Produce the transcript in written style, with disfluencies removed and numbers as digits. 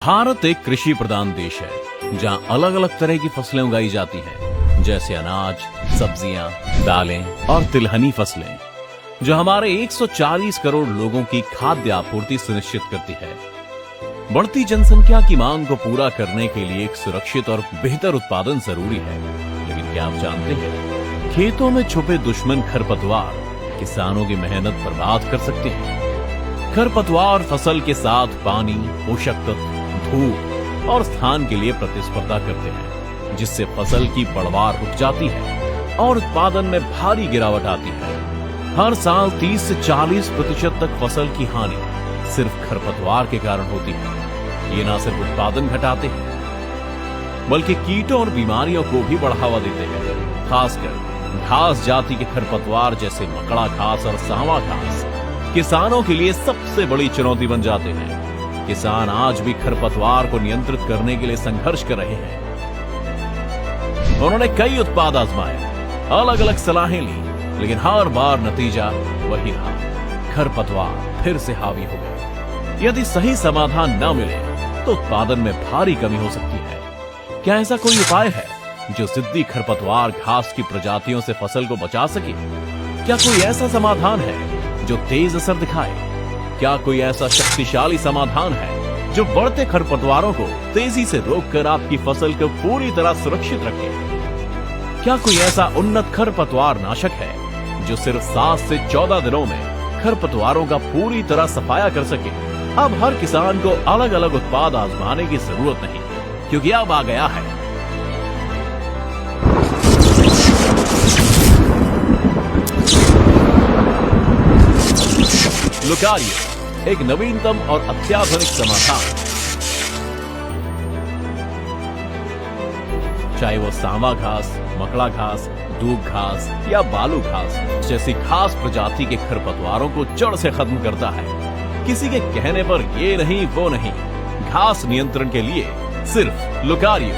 भारत एक कृषि प्रधान देश है जहां अलग अलग तरह की फसलें उगाई जाती हैं, जैसे अनाज, सब्जियां, दालें और तिलहनी फसलें, जो हमारे 140 करोड़ लोगों की खाद्य आपूर्ति सुनिश्चित करती है। बढ़ती जनसंख्या की मांग को पूरा करने के लिए एक सुरक्षित और बेहतर उत्पादन जरूरी है। लेकिन क्या आप जानते हैं, खेतों में छुपे दुश्मन खरपतवार किसानों की मेहनत बर्बाद कर सकते हैं। खरपतवार फसल के साथ पानी, पोषक तत्व, धूप और स्थान के लिए प्रतिस्पर्धा करते हैं, जिससे फसल की पैदावार रुक जाती है और उत्पादन में भारी गिरावट आती है। हर साल 30 से 40% तक फसल की हानि सिर्फ खरपतवार के कारण होती है। ये न सिर्फ उत्पादन घटाते हैं, बल्कि कीटों और बीमारियों को भी बढ़ावा देते हैं। खासकर घास जाति के खरपतवार जैसे मकड़ा घास और सांवा घास किसानों के लिए सबसे बड़ी चुनौती बन जाते हैं। किसान आज भी खरपतवार को नियंत्रित करने के लिए संघर्ष कर रहे हैं। उन्होंने कई उत्पाद आजमाए, अलग अलग सलाहें ली, लेकिन हर बार नतीजा वही रहा, खरपतवार फिर से हावी हो गए। यदि सही समाधान न मिले तो उत्पादन में भारी कमी हो सकती है। क्या ऐसा कोई उपाय है जो जिद्दी खरपतवार घास की प्रजातियों से फसल को बचा सके? क्या कोई ऐसा समाधान है जो तेज असर दिखाए? क्या कोई ऐसा शक्तिशाली समाधान है जो बढ़ते खरपतवारों को तेजी से रोककर आपकी फसल को पूरी तरह सुरक्षित रखे? क्या कोई ऐसा उन्नत खरपतवार नाशक है जो सिर्फ 7 से 14 दिनों में खरपतवारों का पूरी तरह सफाया कर सके? अब हर किसान को अलग अलग उत्पाद आजमाने की जरूरत नहीं, क्योंकि अब आ गया है लुकारियो, एक नवीनतम और अत्याधुनिक समाधान। चाहे वो सांवा घास, मकड़ा घास, दूब घास या बालू घास जैसी घास प्रजाति के खरपतवारों को जड़ से खत्म करता है। किसी के कहने पर ये नहीं वो नहीं, घास नियंत्रण के लिए सिर्फ लुकारियो।